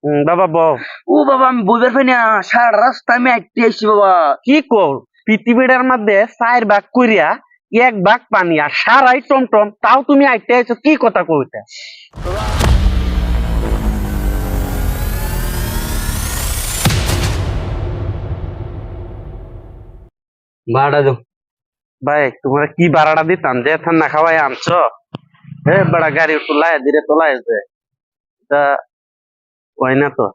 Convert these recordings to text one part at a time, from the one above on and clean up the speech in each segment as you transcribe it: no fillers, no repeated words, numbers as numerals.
বাবা বউ। ও বাবা আমি বুঝতে পারি না, সারা রাস্তা আমি আইতে আসছি বাবা। কি কর পৃথিবীটার মধ্যে 4 ভাগ করিয়া 1 ভাগ পানি আর সারাই টমটম, তাও তুমি আইতে আইছো, কি কথা কইতে? ভাড়া দাও। ভাই তোমরা কি ভাড়াটা দিতাম যে ঠান্ডা খাওয়াই আনছো? হে বড় গাড়ি তোলায় ধীরে তোলায় যে তা হয় না তো।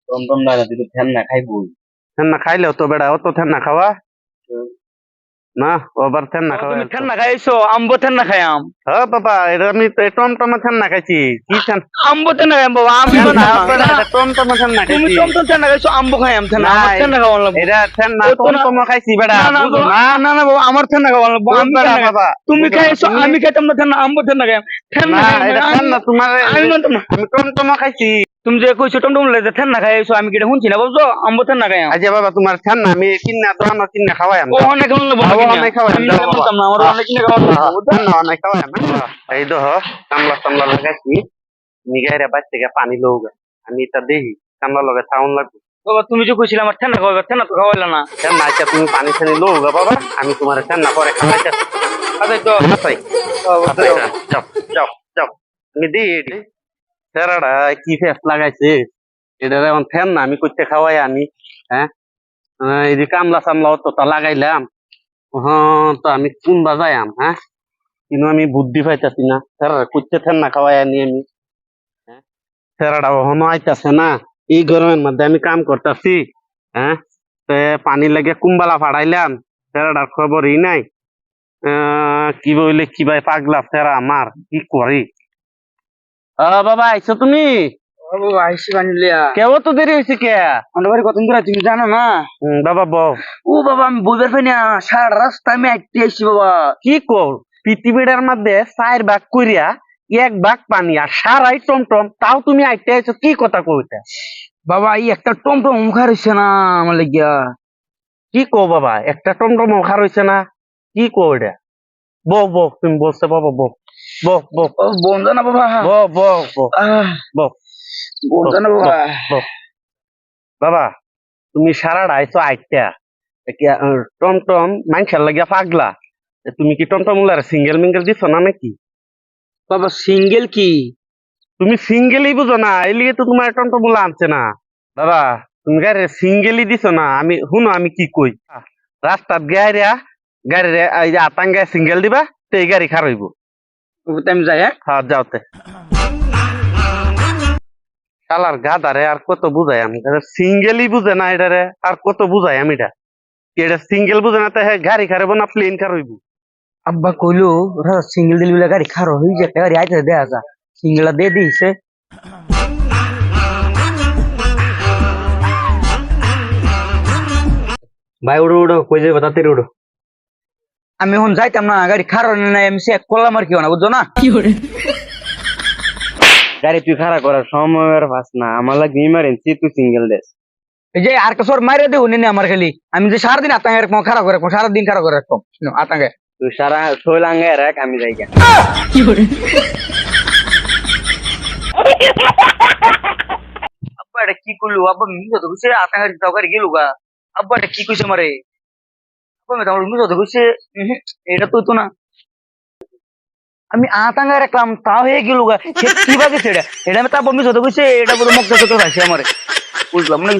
টমটম দাদা তুই তো ফ্যান না খাইবো। ঠান্ডা খাইলেও তো বেড়া অত ঠান্ডা খাওয়া না, ওবার ঠান্ডা খাওয়াই তুমি আনছো। ঠান্ডা খাইছো, আম্বো ঠান্ডা খাই আম। হ্যাঁ বাবা, এটা আমি তো টমটমে ঠান্ডা খাইছি। কি ঠান্ডা? আম্বো ঠান্ডা খাই বাবা, আমি তো না। টমটমে ঠান্ডা তুমি খাইছি। টমটম ঠান্ডা খাইছো, আম্বো খাই আম ঠান্ডা। না, আমার ঠান্ডা খাওয়া লাগবে। এটা ঠান্ডা ও তো না। টমটমে খাইছি বেড়া, না না বুঝো বাবা, না? না না বাবা, আমার ঠান্ডা খাওয়া লাগবে। বুঝ আমি বেড়া ঠান্ডা খাই। বাবা, তুমি বুঝো না, খাইছো, তুমি- আমি খাইতাম না ঠান্ডা, আম্বো ঠান্ডা খাই আম। ঠান্ডা না, খাই আম, এটা ঠান্ডা তোমার। আমি মানতাম না। আমি টমটমে খাইছি। তুমি যে কইছো টমটম লইতে ঠান্ডা খাইছো, আমি কি এটা শুনছি না বুঝছো? আম্বো ঠান্ডা খাই আম। আচ্ছা বাবা, তোমার ঠান্ডা আমি কিনা তো আমার কিনা খাওয়াই ও অনেক হলো বাবা, খাওয়া কিনা। অনেক খাওয়াই আমি এটা বলতাম না, আমার অনেক কিনে খাওয়া লাগবে। ঠান্ডা অনেক খাওয়াই এই তো কামলা টামলা লাগাইছি, নিগাইরা বাইর থেকে পানি লউগা। আমি এটা দেখি কামলা লগে সাউন্ড লাগবে। বাবা তুমি যে কইছিলে আমার ঠান্ডা খাওয়াবে, ঠান্ডা তো খাওয়াইলা না। ঠান্ডা আচ্ছা তুমি পানি টানি লউগা বাবা, আমি তোমার ঠান্ডা পরে খাওয়াইতে। আরে তো যাও যাও যাও, আমি দিই স্যারাডা কি ফেস লাগাইছে। এটা এখন ফ্যান না, আমি করতে খাওয়াই আমি। হ্যাঁ, এই যে কামলা সামলা অতটা লাগাইলাম, হ্যাঁ তো আমি কোন বাজায়াম? হ্যাঁ, কিন্তু আমি বুদ্ধি পাইতাছি না। স্যার করতে ফ্যান না খাওয়াই আনি আমি। হ্যাঁ, স্যারাডা ওখানে আইতাছে না, এই গরমের মধ্যে আমি কাম করতেছি। হ্যাঁ, তে পানি লাগে কুম্বালা ফাড়াইলাম, স্যারাডার খবরই নাই। কি বইলে কি ভাই পাগলা স্যারা আমার, কি করি? বাবা আইছো তুমি? ও বাবা আইসি বানিলিয়া। কেউ তো দেরি হয়েছে কে? আমাদের বাড়ি কত দূর তুমি জানো না? বাবা বউ। ও বাবা আমি বুঝতে পারি না, সারা রাস্তা আমি আইতে আসছি বাবা। কি কর পৃথিবীটার মধ্যে 4 ভাগ করিয়া 1 ভাগ পানি আর সারাই টমটম, তাও তুমি আইতে আইছো, কি কথা কইতে? বাবা এই একটা টমটম মুখার হইছে না আমার লাগিয়া। কি কো বাবা, একটা টমটম ওখার হইছে না? কি কো এটা? বউ বউ, তুমি বলছে বাবা বউ। বউ বউ ও বন্ধ না বাবা। বউ বউ বউ আহ, বউ বন্ধ না বাবা। বউ। বাবা তুমি সারাটা আইছো আইটা টমটম মাইনষার লাগিয়া পাগলা। তুমি কি টমটম উলার সিঙ্গেল মিঙ্গেল দিছো না নাকি? বাবা সিঙ্গেল কি? তুমি সিঙ্গেলই বুঝো না, এই লিগে তো তোমার টমটম উলা আনছে না। বাবা তুমি গাড়ি সিঙ্গেলই দিছো না। আমি শুনো আমি কি কই, রাস্তাত গাড়িয়া গাড়ি এই যে আতাঙ্গায় সিঙ্গেল দিবা তো এই গাড়ি খার হইব। আমি যাই। হ্যাঁ হ্যাঁ যাওতে শালার গাদারে আর কত বুঝাই আমি, সিঙ্গেলই বুঝে না এটারে, আর কত বুঝাই আমি এটা। এটা সিঙ্গেল বুঝে না, তো হ্যাঁ গাড়ি খারাইব না প্লেন খার হইব? আব্বা কইলো ওরা সিঙ্গেল দিল বলে গাড়ি খারো হয়ে যায়, গাড়ি আইতে দেয়া যা সিঙ্গেলটা দিয়ে দিছে। ভাই উড়ো উড়ো, কই যাবে তাড়াতাড়ি উড়ো। আমি এখন যাইতাম না, গাড়ি খারো নাই, আমি চেক করলাম আর কি না বুঝছো না। গাড়ি তুই খারাপ করার সময়ের পাস না, আমার লাগে ইমার্জেন্সি, তুই সিঙ্গেল দেশ। এই যে আর কাছে মারিয়ে দেবো নি আমার খালি, আমি যে সারাদিন আতাঙ্গে এরকম খারাপ করে রাখবো, সারাদিন খারাপ করে রাখবো আতাঙ্গে। তুই সারা শৈল আঙ্গে রাখ, আমি যাই গা। আব্বা এটা কি করলো? আব্বা মিশো তো কইছে আতাঙ্গে দরকার গেল গা। আব্বা এটা কি কইছে মারে? আব্বা আমার মিশো তো কইছে এটা তো না, আমি আতাঙ্গে রাখলাম তাও হয়ে গেল গা। সে কি বাজে সেটা, এটা আমি তারপর মিশো তো কইছে এটা পুরো মুখ দেখতে পাইছে আমারে, বুঝলাম না।